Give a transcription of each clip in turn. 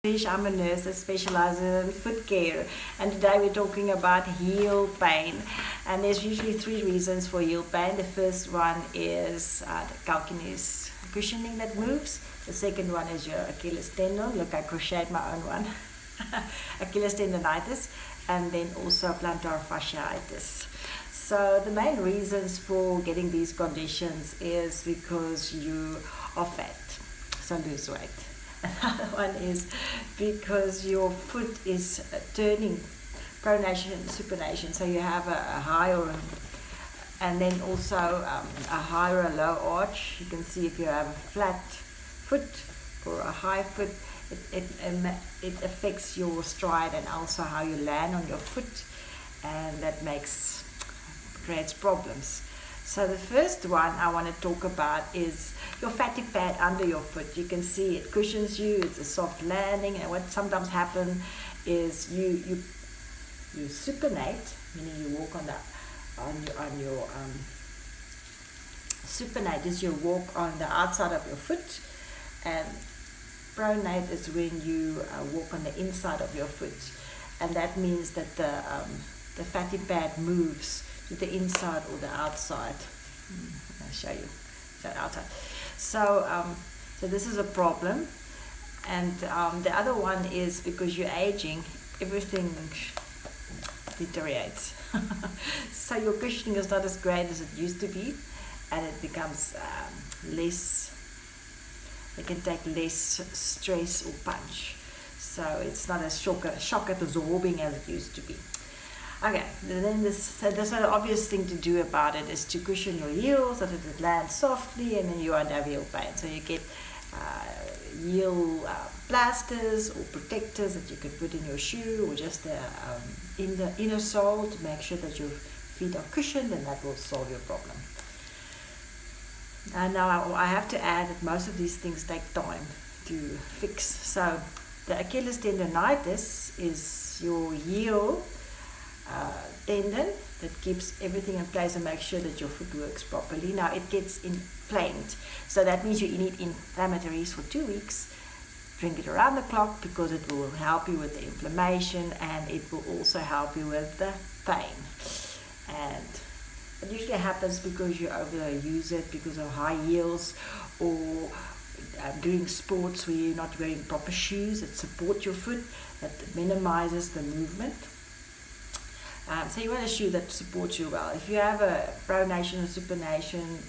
I'm a nurse that specializes in foot care, and today we're talking about heel pain. And there's usually three reasons for heel pain. The first one is the calcaneus cushioning that moves. The second one is your Achilles tendon. Look, I crocheted my own one. Achilles tendonitis, and then also plantar fasciitis. So the main reasons for getting these conditions is because you are fat, so lose weight. Another one is because your foot is turning pronation and supination, so you have a high and then also a high or a low arch. You can see if you have a flat foot or a high foot, it affects your stride and also how you land on your foot, and that creates problems. So the first one I want to talk about is your fatty pad under your foot. You can see it cushions you, it's a soft landing, and what sometimes happens is you supinate, meaning you walk on your supinate is you walk on the outside of your foot, and pronate is when you walk on the inside of your foot, and that means that the fatty pad moves to the inside or the outside. I'll show you that outside. So this is a problem, and the other one is because you're aging, everything deteriorates. So your cushioning is not as great as it used to be, and it becomes less. It can take less stress or punch, so it's not as shock absorbing as it used to be. Okay, then there's an obvious thing to do about it is to cushion your heel so that it lands softly, and then you won't have heel pain. So you get heel plasters or protectors that you could put in your shoe, or just in the inner sole to make sure that your feet are cushioned, and that will solve your problem. And now I have to add that most of these things take time to fix. So the Achilles tendonitis is your heel tendon that keeps everything in place and makes sure that your foot works properly. Now it gets inflamed, so that means you need inflammatories for 2 weeks. Drink it around the clock because it will help you with the inflammation, and it will also help you with the pain. And it usually happens because you overuse it because of high heels, or doing sports where you're not wearing proper shoes that support your foot, that minimizes the movement. So you want a shoe that supports you well. If you have a pronation or supination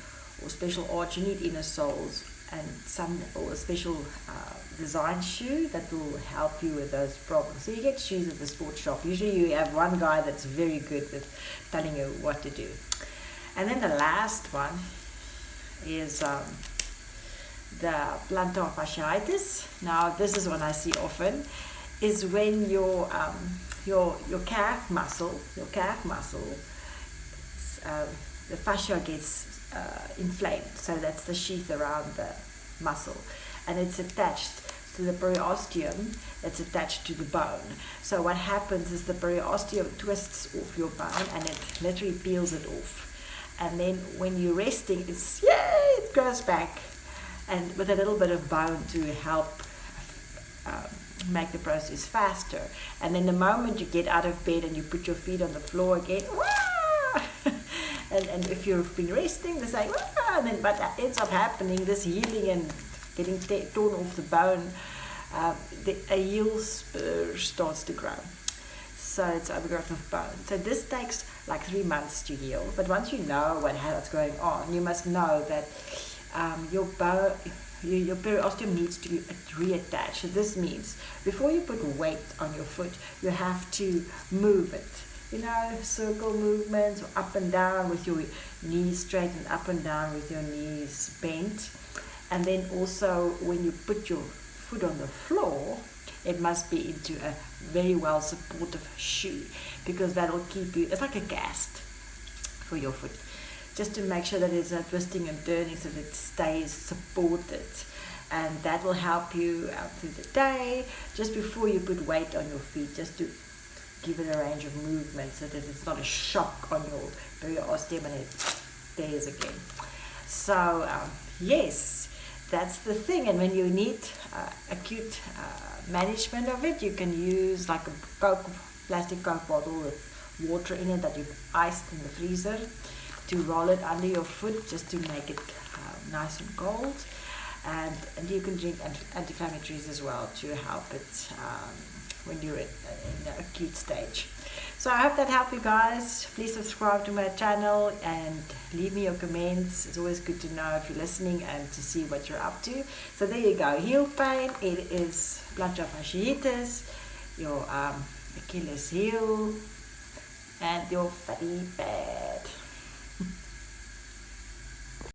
or special arch, you need inner soles and a special design shoe that will help you with those problems. So you get shoes at the sports shop. Usually you have one guy that's very good with telling you what to do. And then the last one is the plantar fasciitis. Now this is one I see often, is when your calf muscle, the fascia gets inflamed. So that's the sheath around the muscle, and it's attached to the periosteum that's attached to the bone. So what happens is the periosteum twists off your bone, and it literally peels it off. And then when you're resting, it grows back, and with a little bit of bone to help make the process faster. And then the moment you get out of bed and you put your feet on the floor again, and if you've been resting, they say, and then but that ends up happening, this healing and getting torn off the bone, a heel spur starts to grow. So it's overgrowth of bone. So this takes like 3 months to heal. But once you know what's going on, you must know that your periosteum needs to be reattached. So this means before you put weight on your foot, you have to move it. Circle movements, or up and down with your knees straight and up and down with your knees bent. And then also when you put your foot on the floor, it must be into a very well supportive shoe, because that will keep you, it's like a cast for your foot, just to make sure that it's not twisting and turning, so that it stays supported. And that will help you out through the day, just before you put weight on your feet, just to give it a range of movement so that it's not a shock on your periosteum and it tears again. So yes, that's the thing. And when you need acute management of it, you can use like a plastic Coke bottle with water in it that you've iced in the freezer, to roll it under your foot just to make it nice and cold. And you can drink anti-inflammatories as well to help it when you're in the acute stage. So I hope that helped you guys. Please subscribe to my channel and leave me your comments. It's always good to know if you're listening and to see what you're up to. So there you go. Heel pain, it is plantar fasciitis, your Achilles heel, and your fatty bed.